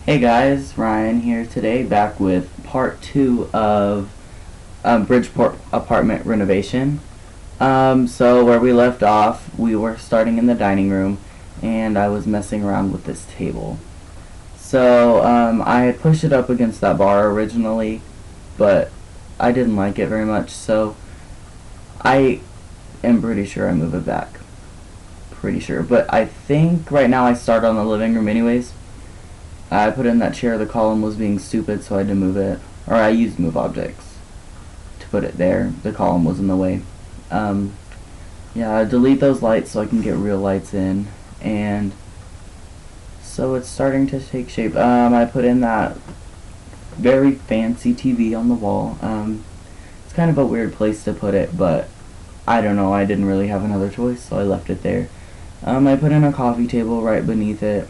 Hey guys, Ryan here today, back with part 2 of Bridgeport Apartment Renovation. So where we left off, we were starting in the dining room, and I was messing around with this table. So I had pushed it up against that bar originally, but I didn't like it very much, so I am pretty sure I move it back. Pretty sure, but I think right now I start on the living room anyways. I put in that chair, the column was being stupid, so I had to move it. Or I used move objects to put it there. The column was in the way. Yeah, delete those lights so I can get real lights in. And so it's starting to take shape. I put in that very fancy TV on the wall. It's kind of a weird place to put it, but I don't know, I didn't really have another choice, so I left it there. I put in a coffee table right beneath it,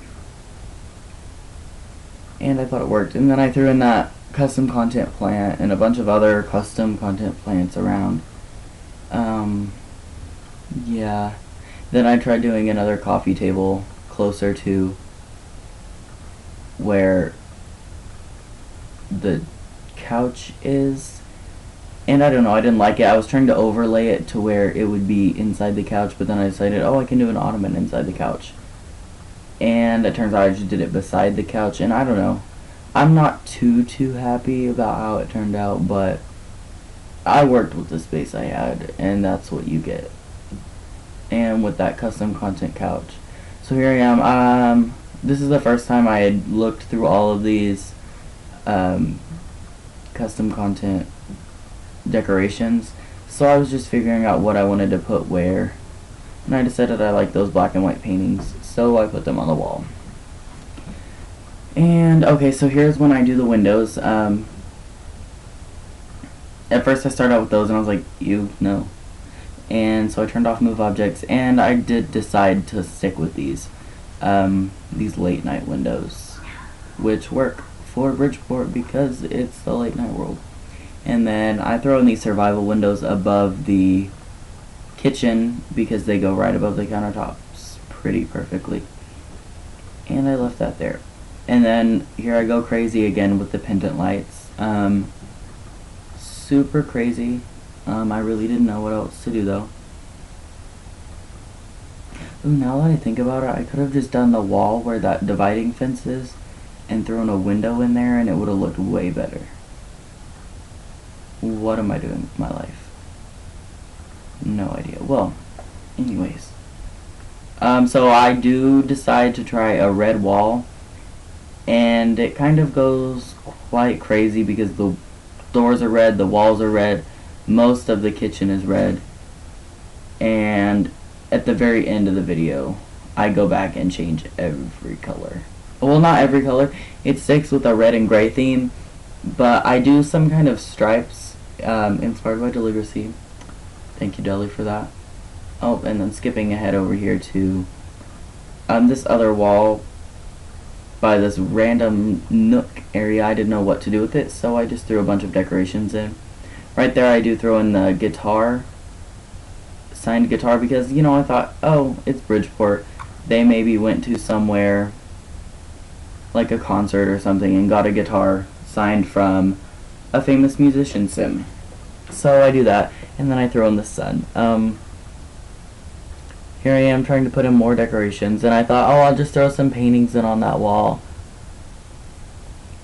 and I thought it worked. And then I threw in that custom content plant and a bunch of other custom content plants around. Yeah. Then I tried doing another coffee table closer to where the couch is. And I don't know, I didn't like it. I was trying to overlay it to where it would be inside the couch, but then I decided, oh, I can do an ottoman inside the couch. And it turns out I just did it beside the couch, and I don't know. I'm not too happy about how it turned out, but I worked with the space I had, and that's what you get. And with that custom content couch. So here I am. This is the first time I had looked through all of these custom content decorations. So I was just figuring out what I wanted to put where. And I decided I like those black and white paintings, so I put them on the wall. And okay, so here's when I do the windows. At first I started out with those and I was like, ew, no. And so I turned off move objects, and I did decide to stick with these late night windows, which work for Bridgeport because it's the late night world. And then I throw in these survival windows above the kitchen because they go right above the countertops pretty perfectly. And I left that there. And then here I go crazy again with the pendant lights. Super crazy. I really didn't know what else to do though. Ooh, now that I think about it, I could have just done the wall where that dividing fence is and thrown a window in there, and it would have looked way better. What am I doing with my life? No idea. Well, anyways. So I do decide to try a red wall, and it kind of goes quite crazy because the doors are red, the walls are red, most of the kitchen is red, and at the very end of the video, I go back and change every color. Well, not every color. It sticks with a red and gray theme, but I do some kind of stripes, inspired by Deligracy. Thank you, Deli, for that. Oh, and then skipping ahead over here to this other wall by this random nook area. I didn't know what to do with it, so I just threw a bunch of decorations in. Right there I do throw in the guitar, signed guitar, because, you know, I thought, oh, it's Bridgeport. They maybe went to somewhere, like a concert or something, and got a guitar signed from a famous musician sim. So I do that, and then I throw in the sun. Here I am trying to put in more decorations, and I thought, oh, I'll just throw some paintings in on that wall.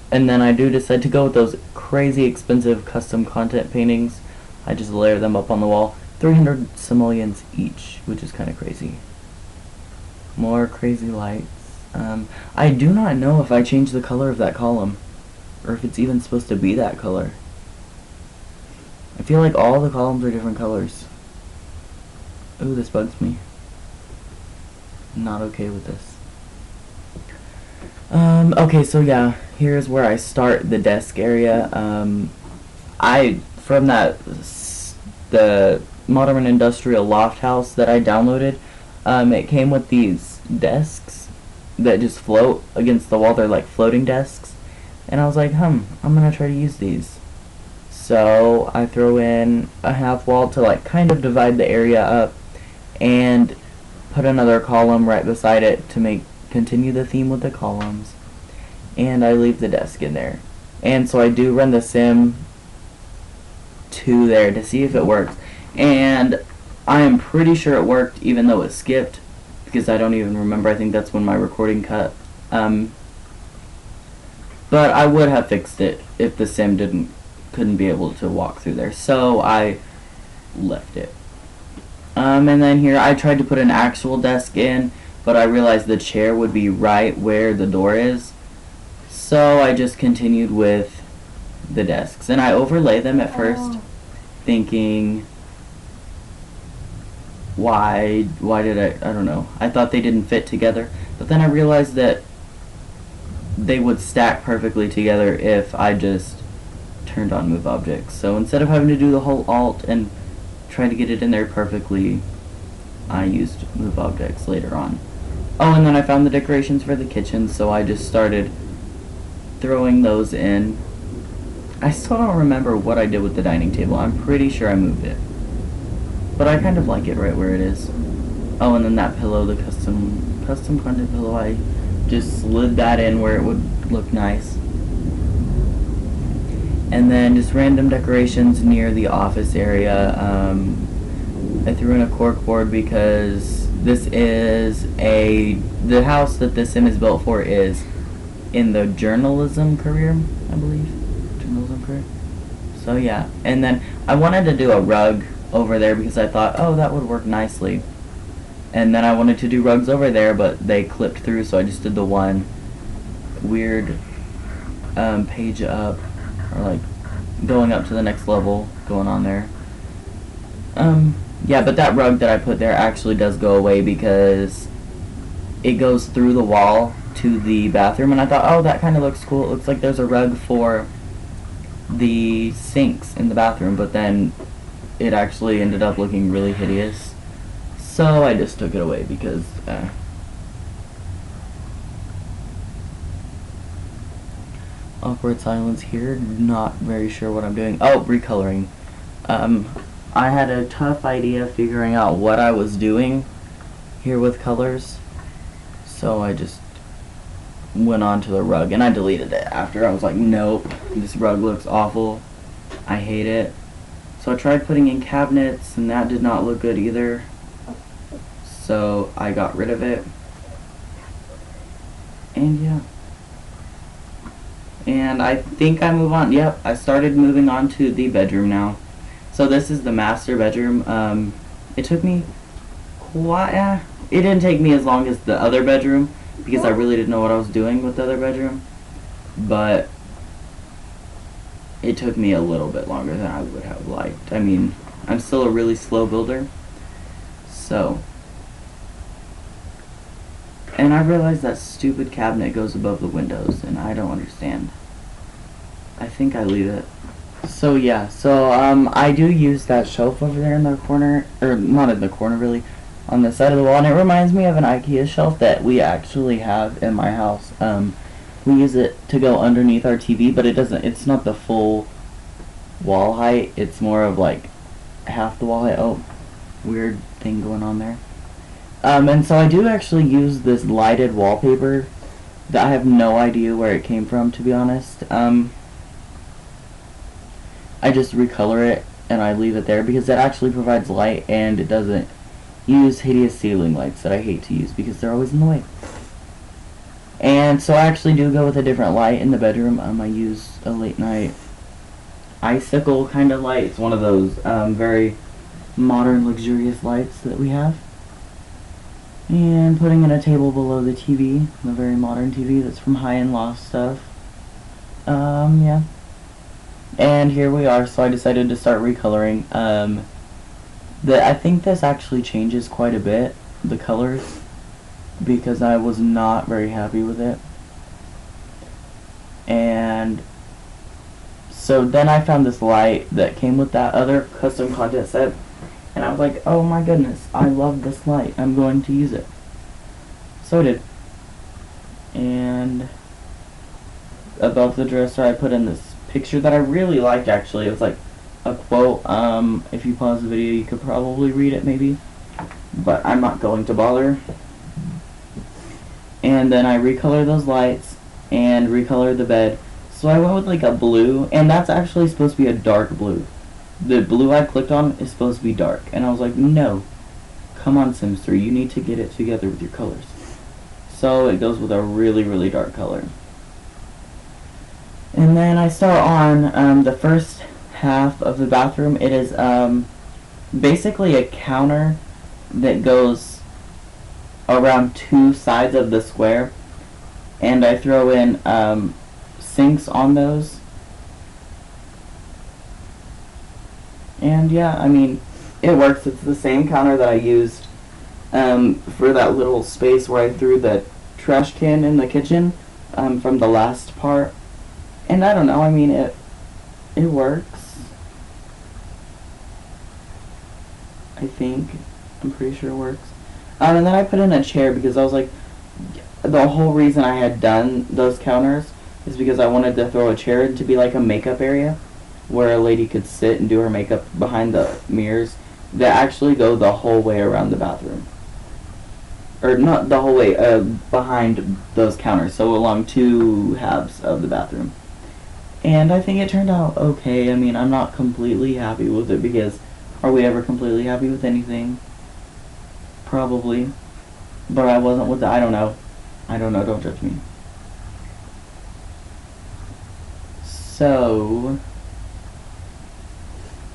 And then I do decide to go with those crazy expensive custom content paintings. I just layer them up on the wall. 300 simoleons each, which is kind of crazy. More crazy lights. I do not know if I changed the color of that column, or if it's even supposed to be that color. I feel like all the columns are different colors. Ooh, this bugs me. Not okay with this. Okay, so yeah, here's where I start the desk area. From the Modern Industrial Loft House that I downloaded, it came with these desks that just float against the wall. They're like floating desks. And I was like, I'm gonna try to use these. So I throw in a half wall to like kind of divide the area up, and put another column right beside it to continue the theme with the columns. and I leave the desk in there. And so I do run the sim to there to see if it works. And I am pretty sure it worked even though it skipped, because I don't even remember. I think that's when my recording cut. But I would have fixed it if the sim couldn't be able to walk through there. So I left it. And then here I tried to put an actual desk in, but I realized the chair would be right where the door is. So I just continued with the desks. And I overlay them at first, thinking, why did I don't know. I thought they didn't fit together. But then I realized that they would stack perfectly together if I just turned on move objects. So instead of having to do the whole alt and try to get it in there perfectly, I used move objects later on. Oh, and then I found the decorations for the kitchen, so I just started throwing those in. I still don't remember what I did with the dining table. I'm pretty sure I moved it, but I kind of like it right where it is. Oh, and then that pillow, the custom content pillow, I just slid that in where it would look nice. And then just random decorations near the office area. I threw in a corkboard because the house that this sim is built for is in the journalism career, I believe. Journalism career. So yeah. And then I wanted to do a rug over there because I thought, oh, that would work nicely. And then I wanted to do rugs over there, but they clipped through, so I just did the one weird page up, or like going up to the next level going on there. Yeah, but that rug that I put there actually does go away because it goes through the wall to the bathroom, and I thought, oh, that kind of looks cool. It looks like there's a rug for the sinks in the bathroom, but then it actually ended up looking really hideous. So I just took it away because awkward silence here. Not very sure what I'm doing. Oh, recoloring. I had a tough idea figuring out what I was doing here with colors, so I just went on to the rug and I deleted it after. I was like, nope, this rug looks awful. I hate it. So I tried putting in cabinets and that did not look good either. So I got rid of it. And yeah. And I think I move on. Yep, I started moving on to the bedroom now. So this is the master bedroom. It took me it didn't take me as long as the other bedroom because I really didn't know what I was doing with the other bedroom. But it took me a little bit longer than I would have liked. I mean, I'm still a really slow builder. So, and I realized that stupid cabinet goes above the windows, and I don't understand. I think I leave it. So yeah, I do use that shelf over there in the corner, or not in the corner really, on the side of the wall, and it reminds me of an IKEA shelf that we actually have in my house. We use it to go underneath our TV, but it's not the full wall height, it's more of like half the wall height. Oh, weird thing going on there. And so I do actually use this lighted wallpaper that I have no idea where it came from, to be honest. I just recolor it and I leave it there because it actually provides light and it doesn't use hideous ceiling lights that I hate to use because they're always in the way. And so I actually do go with a different light in the bedroom. I use a late night icicle kind of light. It's one of those very modern luxurious lights that we have. And putting in a table below the TV, the very modern TV that's from high-end loft stuff. Yeah. And here we are, so I decided to start recoloring. I think this actually changes quite a bit, the colors, because I was not very happy with it. And so then I found this light that came with that other custom content set, and I was like, oh my goodness, I love this light, I'm going to use it. So I did. And above the dresser I put in this picture that I really liked actually. It was like a quote. If you pause the video you could probably read it maybe, but I'm not going to bother. And then I recolor those lights, and recolor the bed. So I went with like a blue, and that's actually supposed to be a dark blue. The blue I clicked on is supposed to be dark, and I was like, no, come on Sims 3, you need to get it together with your colors. So it goes with a really, really dark color. And then I start on the first half of the bathroom. It is basically a counter that goes around two sides of the square, and I throw in sinks on those. And yeah, I mean, it works. It's the same counter that I used for that little space where I threw the trash can in the kitchen from the last part. And I don't know, I mean, it works. I think. I'm pretty sure it works. And then I put in a chair because I was like, the whole reason I had done those counters is because I wanted to throw a chair to be like a makeup area where a lady could sit and do her makeup behind the mirrors that actually go the whole way around the bathroom. Or not the whole way, behind those counters, so along two halves of the bathroom. And I think it turned out okay. I mean, I'm not completely happy with it because are we ever completely happy with anything? Probably. But I wasn't with the, I don't know, don't judge me. So,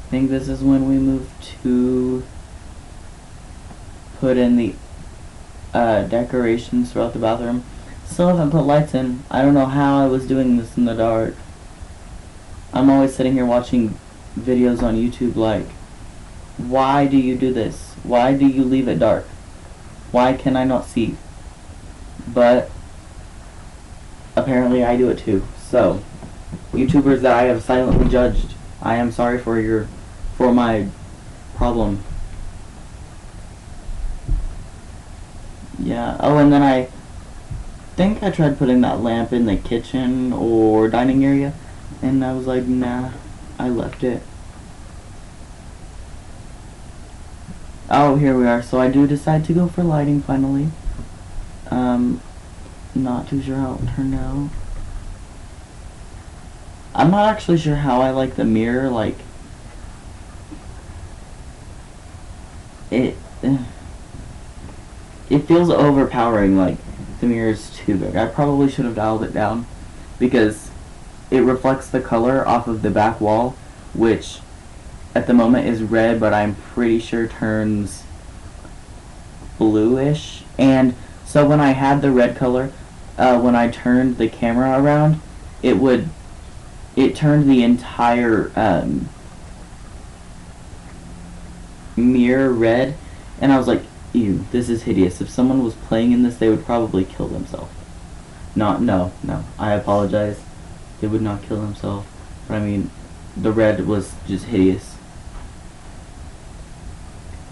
I think this is when we move to put in the decorations throughout the bathroom. Still haven't put lights in. I don't know how I was doing this in the dark. I'm always sitting here watching videos on YouTube like, why do you do this? Why do you leave it dark? Why can I not see? But apparently I do it too. So, YouTubers that I have silently judged, I am sorry for my problem. Yeah. Oh, and then I think I tried putting that lamp in the kitchen or dining area, and I was like, nah, I left it. Oh, here we are. So I do decide to go for lighting finally. Not too sure how it turned out. I'm not actually sure how I like the mirror, like, it feels overpowering, like, the mirror is too big. I probably should have dialed it down, because it reflects the color off of the back wall, which at the moment is red, but I'm pretty sure turns bluish. And so when I had the red color, when I turned the camera around, it turned the entire mirror red, and I was like, ew, this is hideous. If someone was playing in this, they would probably kill themselves. No, I apologize. They would not kill themselves. But I mean, the red was just hideous.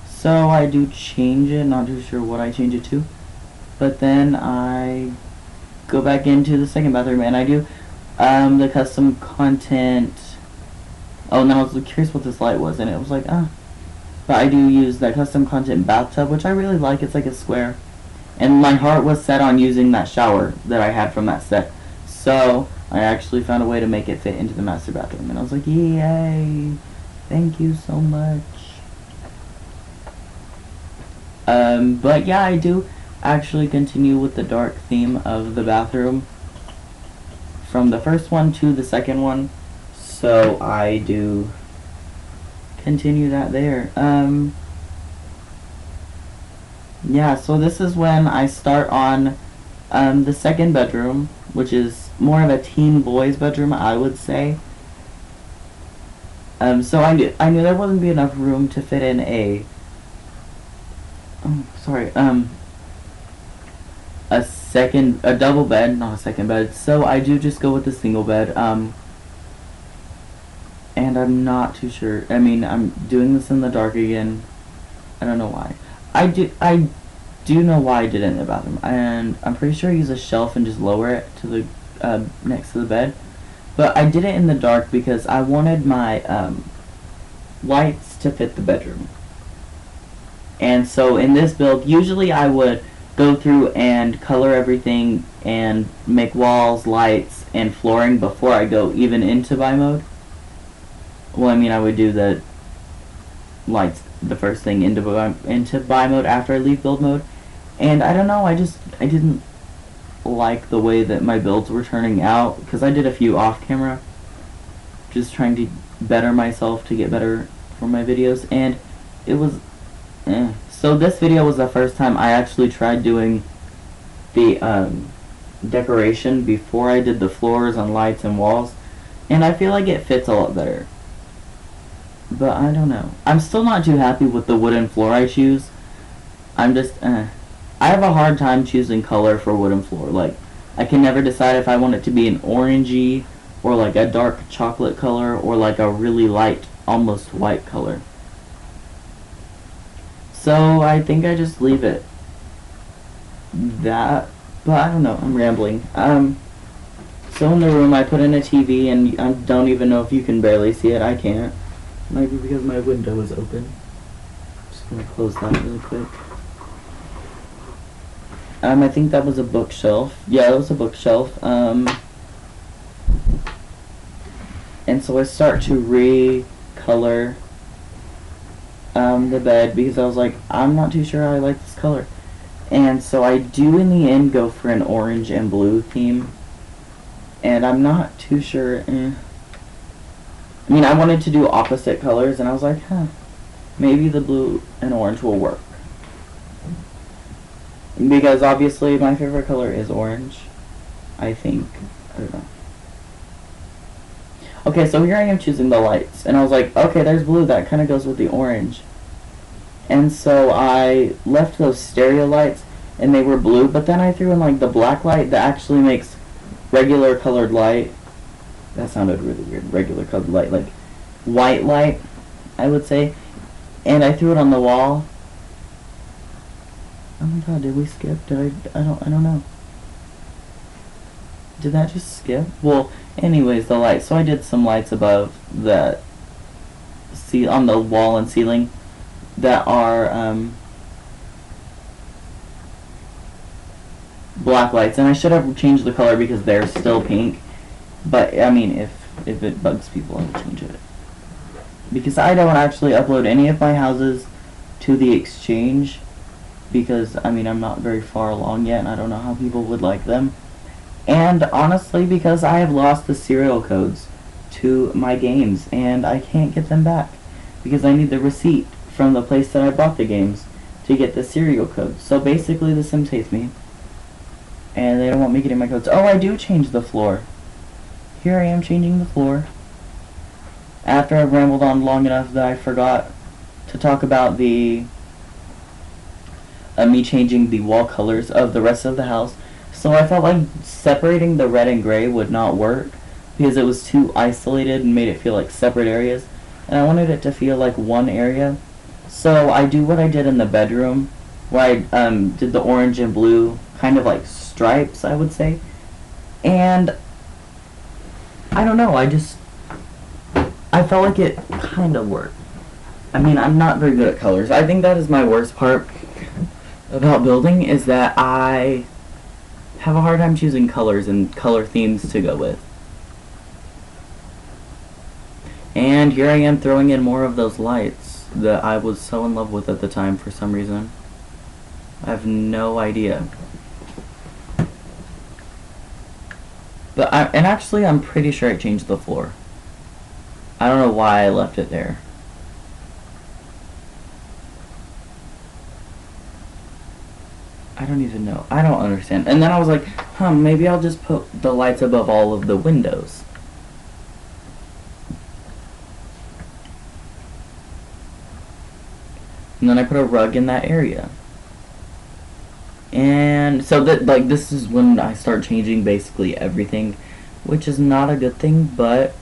So I do change it, not too sure what I change it to. But then I go back into the second bathroom and I do the custom content. Oh, and then I was curious what this light was, and it was like, But I do use that custom content bathtub, which I really like. It's like a square. And my heart was set on using that shower that I had from that set. So I actually found a way to make it fit into the master bathroom. And I was like, yay! Thank you so much. But yeah, I do actually continue with the dark theme of the bathroom from the first one to the second one. So I do continue that there. Yeah, so this is when I start on the second bedroom, which is more of a teen boys bedroom, I would say. So I knew there wouldn't be enough room to fit in a double bed, not a second bed. So I do just go with the single bed. And I'm not too sure. I mean, I'm doing this in the dark again. I don't know why. I do know why I did it in the bathroom, and I'm pretty sure I use a shelf and just lower it to the next to the bed. But I did it in the dark because I wanted my lights to fit the bedroom. And so in this build, usually I would go through and color everything and make walls, lights, and flooring before I go even into buy mode. Well, I mean, I would do the lights the first thing into buy mode after I leave build mode. And I don't know, I didn't like the way that my builds were turning out, because I did a few off camera, just trying to better myself to get better for my videos, and it was So this video was the first time I actually tried doing the decoration before I did the floors and lights and walls, and I feel like it fits a lot better. But I don't know. I'm still not too happy with the wooden floor I choose. I'm just, I have a hard time choosing color for wooden floor. Like, I can never decide if I want it to be an orangey, or like a dark chocolate color, or like a really light, almost white color. So I think I just leave it that, but I don't know, I'm rambling. So in the room I put in a TV, and I don't even know if you can barely see it. I can't. Might be because my window is open. Just gonna close that really quick. I think that was a bookshelf. Yeah, that was a bookshelf. And so I start to recolor the bed, because I was like, I'm not too sure I like this color. And so I do in the end go for an orange and blue theme. And I'm not too sure. I mean, I wanted to do opposite colors, and I was like, maybe the blue and orange will work. Because obviously my favorite color is orange, I think. I don't know. Okay, so here I am choosing the lights, and I was like, okay, there's blue, that kind of goes with the orange. And so I left those stereo lights, and they were blue, but then I threw in like the black light that actually makes regular colored light. That sounded really weird. Regular colored light, like white light, I would say. And I threw it on the wall. Oh my god, did we skip? I don't know. Did that just skip? Well, anyways, the lights. So I did some lights above that, on the wall and ceiling, that are black lights. And I should have changed the color because they're still pink. But I mean, if it bugs people, I'll change it. Because I don't actually upload any of my houses to the exchange, because I mean, I'm not very far along yet, and I don't know how people would like them. And honestly, because I have lost the serial codes to my games, and I can't get them back, because I need the receipt from the place that I bought the games to get the serial codes. So basically, the Sims hates me, and they don't want me getting my codes. Oh, I do change the floor. Here I am changing the floor, after I've rambled on long enough that I forgot to talk about the me changing the wall colors of the rest of the house. So I felt like separating the red and gray would not work, because it was too isolated and made it feel like separate areas, and I wanted it to feel like one area. So I do what I did in the bedroom, where I did the orange and blue kind of like stripes, I would say. And I don't know, I felt like it kind of worked. I mean, I'm not very good at colors. I think that is my worst part about building, is that I have a hard time choosing colors and color themes to go with. And here I am throwing in more of those lights that I was so in love with at the time for some reason. I have no idea. But actually I'm pretty sure I changed the floor. I don't know why I left it there. I don't even know. I don't understand. And then I was like, maybe I'll just put the lights above all of the windows. And then I put a rug in that area. And so that, like, this is when I start changing basically everything, which is not a good thing, but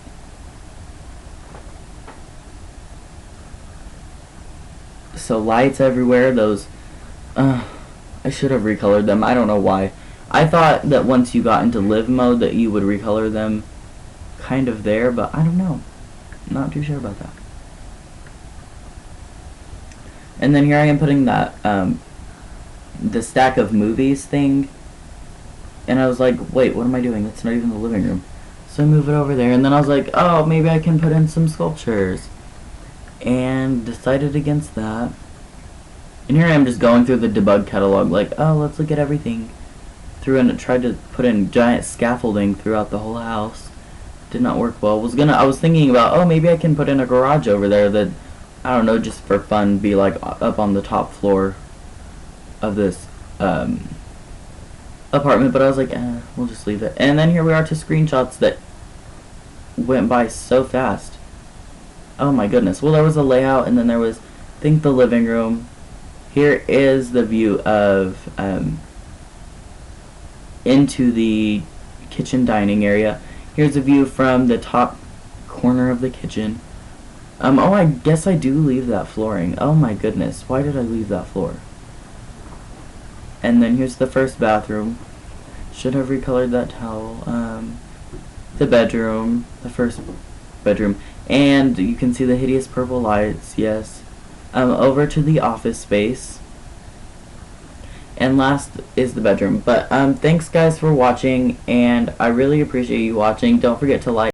so lights everywhere, those I should have recolored them. I don't know why. I thought that once you got into live mode that you would recolor them kind of there, but I don't know. Not too sure about that. And then here I am putting that the stack of movies thing, and I was like, wait, what am I doing? That's not even the living room. So I move it over there, and then I was like, oh, maybe I can put in some sculptures, and decided against that. And here I am just going through the debug catalog, like, oh, let's look at everything. Threw in, tried to put in giant scaffolding throughout the whole house. Did not work well. I was thinking about, oh, maybe I can put in a garage over there that, I don't know, just for fun, be like up on the top floor of this apartment. But I was like, we'll just leave it. And then here we are to screenshots that went by so fast. Oh my goodness. Well, there was a layout, and then there was, I think, the living room. Here is the view of into the kitchen dining area. Here's a view from the top corner of the kitchen. Oh, I guess I do leave that flooring. Oh my goodness, why did I leave that floor? And then here's the first bathroom. Should have recolored that towel. The bedroom, the first bedroom. And you can see the hideous purple lights, yes. Over to the office space. And last is the bedroom. But thanks guys for watching, and I really appreciate you watching. Don't forget to like.